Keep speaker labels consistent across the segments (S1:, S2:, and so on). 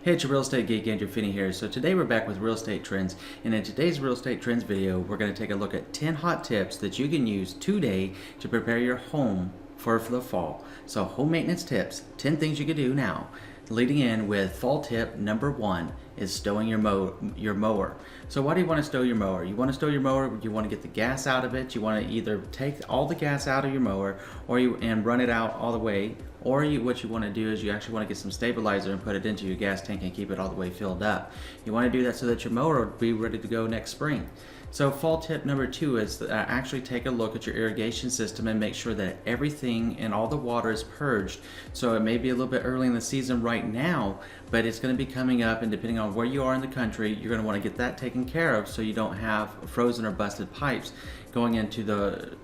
S1: Hey, it's your real estate geek Andrew Finney here. So today we're back with real estate trends, and in today's real estate trends video, we're going to take a look at 10 hot tips that you can use today to prepare your home for the fall. So home maintenance tips, 10 things you can do now. Leading in with fall tip number 1 is stowing your mower. So why do you want to stow your mower? You want to stow your mower, you want to get the gas out of it, you want to either take all the gas out of your mower and run it out all the way, or what you want to do is you actually want to get some stabilizer and put it into your gas tank and keep it all the way filled up. You want to do that so that your mower will be ready to go next spring. So fall tip number 2 is actually take a look at your irrigation system and make sure that everything and all the water is purged. So it may be a little bit early in the season right now, but it's going to be coming up, and depending on where you are in the country, you're going to want to get that taken care of so you don't have frozen or busted pipes going into the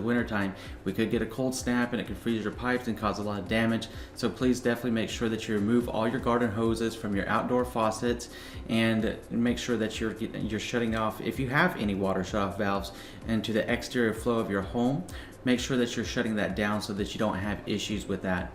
S1: winter time. We could get a cold snap and it could freeze your pipes and cause a lot of damage. So please definitely make sure that you remove all your garden hoses from your outdoor faucets, and make sure that you're shutting off, if you have any water shut off valves, into the exterior flow of your home. Make sure that you're shutting that down so that you don't have issues with that.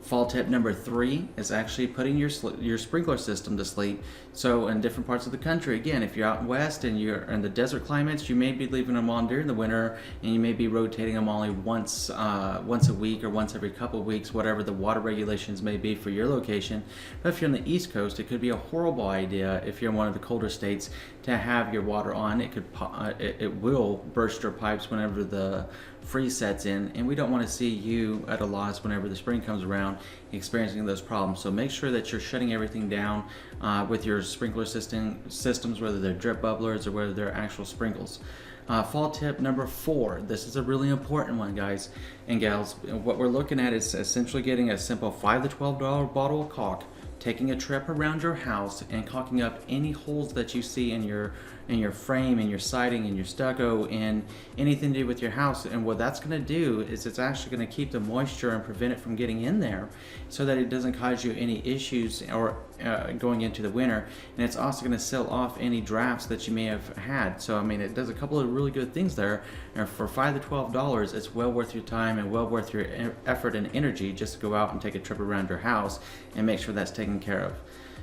S1: Fall tip number 3 is actually putting your sprinkler system to sleep. So in different parts of the country, again, if you're out west and you're in the desert climates, you may be leaving them on during the winter, and you may be rotating them only once a week or once every couple of weeks, whatever the water regulations may be for your location. But if you're on the East Coast, it could be a horrible idea if you're in one of the colder states to have your water on. It will burst your pipes whenever the freeze sets in, and we don't want to see you at a loss whenever the spring comes around experiencing those problems. So make sure that you're shutting everything down with your sprinkler systems, whether they're drip bubblers or whether they're actual sprinkles. Fall tip number 4, this is a really important one, guys and gals. What we're looking at is essentially getting a simple $5 to $12 bottle of caulk, taking a trip around your house and caulking up any holes that you see in your frame, in your siding, in your stucco, and anything to do with your house. And what that's going to do is it's actually going to keep the moisture and prevent it from getting in there, so that it doesn't cause you any issues or going into the winter. And it's also going to seal off any drafts that you may have had. So I mean, it does a couple of really good things there. And for $5 to $12, it's well worth your time and well worth your effort and energy just to go out and take a trip around your house and make sure that's taken care of.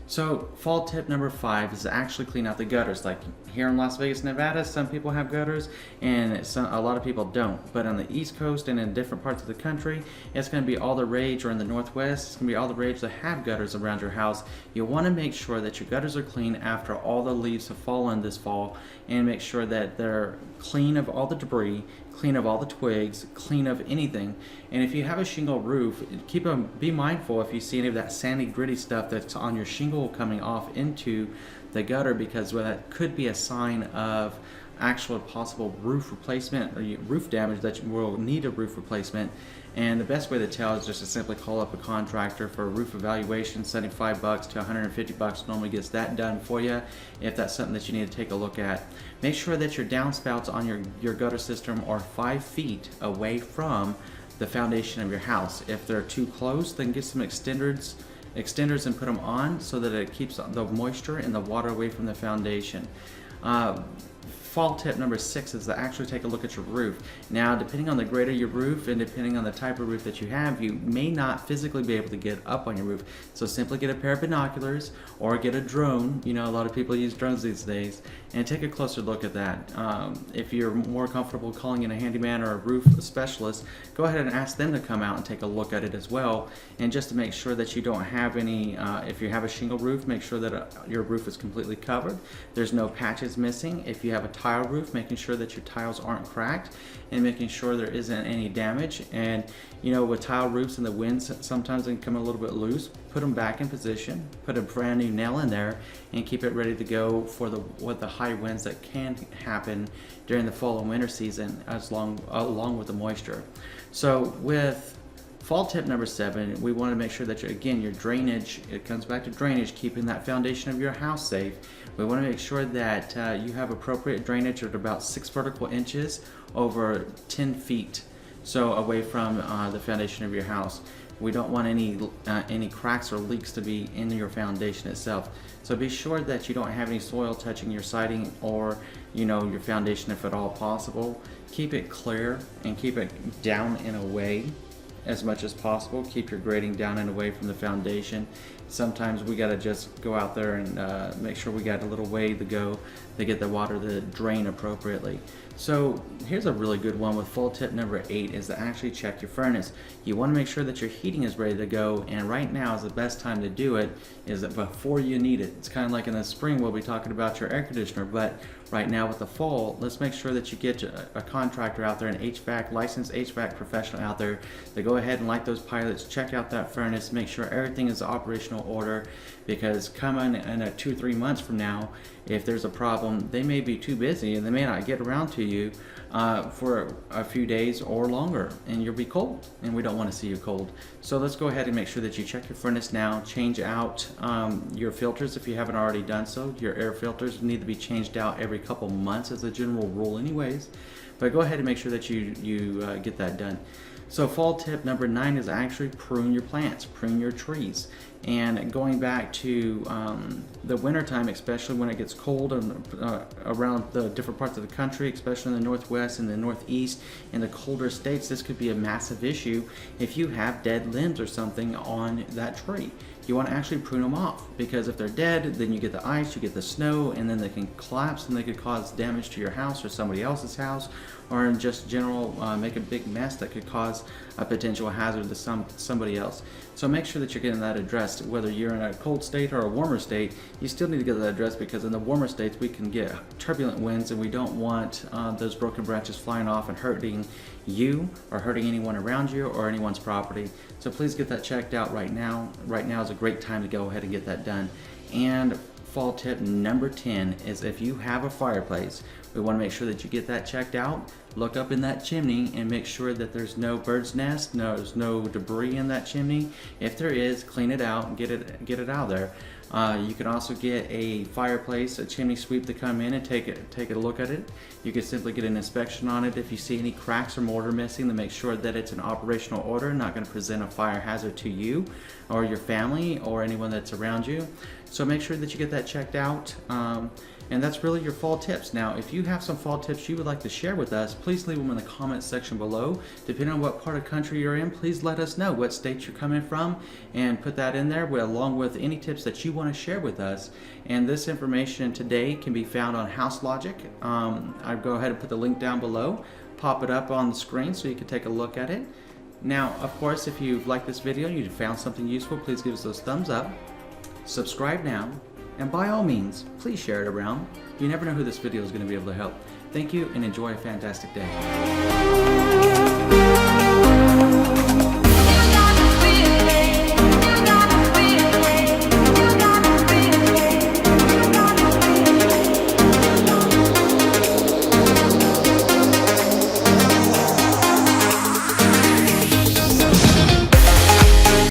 S1: So fall tip number 5 is to actually clean out the gutters. Like here in Las Vegas, Nevada, some people have gutters and a lot of people don't. But on the East Coast and in different parts of the country, it's going to be all the rage, or in the Northwest, it's going to be all the rage to have gutters around your house. You want to make sure that your gutters are clean after all the leaves have fallen this fall, and make sure that they're clean of all the debris, clean of all the twigs, clean of anything. And if you have a shingle roof, be mindful if you see any of that sandy, gritty stuff that's on your shingle coming off into the gutter, because that could be a sign of actual possible roof replacement or roof damage that you will need a roof replacement. And the best way to tell is just to simply call up a contractor for a roof evaluation. $75 to $150 normally gets that done for you if that's something that you need to take a look at. Make sure that your downspouts on your gutter system are 5 feet away from the foundation of your house. If they're too close, then get some extenders and put them on so that it keeps the moisture and the water away from the foundation. Fall tip number 6 is to actually take a look at your roof. Now, depending on the grade of your roof and depending on the type of roof that you have, you may not physically be able to get up on your roof. So simply get a pair of binoculars or get a drone. You know, a lot of people use drones these days, and take a closer look at that. If you're more comfortable calling in a handyman or a roof specialist, go ahead and ask them to come out and take a look at it as well. And just to make sure that you don't have any, if you have a shingle roof, make sure that your roof is completely covered. There's no patches missing. If you have a tile roof, making sure that your tiles aren't cracked and making sure there isn't any damage. And you know, with tile roofs and the winds, sometimes they can come a little bit loose. Put them back in position, put a brand new nail in there, and keep it ready to go for the high winds that can happen during the fall and winter season, along with the moisture. So with fall tip number 7, we want to make sure that your drainage, it comes back to drainage, keeping that foundation of your house safe. We want to make sure that you have appropriate drainage at about 6 vertical inches over 10 feet, so away from the foundation of your house. We don't want any cracks or leaks to be in your foundation itself. So be sure that you don't have any soil touching your siding or your foundation if at all possible. Keep it clear and keep it down and away as much as possible. Keep your grading down and away from the foundation. sometimes we got to just go out there and make sure we got a little way to go to get the water to drain appropriately. So here's a really good one with full tip number 8 is to actually check your furnace. You want to make sure that your heating is ready to go, and right now is the best time to do it is before you need it. It's kind of like in the spring we'll be talking about your air conditioner, but right now with the fall, let's make sure that you get a contractor out there, an HVAC, licensed HVAC professional out there to go ahead and light those pilots, check out that furnace, make sure everything is in operational order, because coming in 2 or 3 months from now, if there's a problem, they may be too busy and they may not get around to you for a few days or longer, and you'll be cold, and we don't want to see you cold. So let's go ahead and make sure that you check your furnace now, change out your filters if you haven't already done so. Your air filters need to be changed out every couple months as a general rule anyways, but go ahead and make sure that you get that done. So fall tip number 9 is actually prune your plants, prune your trees. And going back to the winter time, especially when it gets cold and around the different parts of the country, especially in the northwest and the northeast and the colder states, this could be a massive issue if you have dead limbs or something on that tree. You want to actually prune them off, because if they're dead, then you get the ice, you get the snow, and then they can collapse and they could cause damage to your house or somebody else's house, or in just general make a big mess that could cause a potential hazard to somebody else. So make sure that you're getting that addressed. Whether you're in a cold state or a warmer state, you still need to get that addressed, because in the warmer states we can get turbulent winds, and we don't want those broken branches flying off and hurting you or hurting anyone around you or anyone's property. So please get that checked out right now. Right now is a great time to go ahead and get that done. And fall tip number 10 is if you have a fireplace, we want to make sure that you get that checked out. Look up in that chimney and make sure that there's no bird's nest, there's no debris in that chimney. If there is, clean it out and get it out of there. You can also get a fireplace, a chimney sweep to come in and take a look at it. You can simply get an inspection on it. If you see any cracks or mortar missing, to make sure that it's in operational order, not going to present a fire hazard to you or your family or anyone that's around you. So make sure that you get that checked out. And that's really your fall tips. Now, if you have some fall tips you would like to share with us, please leave them in the comments section below. Depending on what part of the country you're in, please let us know what state you're coming from and put that in there along with any tips that you want to share with us. And this information today can be found on House Logic. I'll go ahead and put the link down below, pop it up on the screen so you can take a look at it. Now, of course, if you've liked this video and you found something useful, please give us those thumbs up, subscribe now, and by all means, please share it around. You never know who this video is going to be able to help. Thank you and enjoy a fantastic day.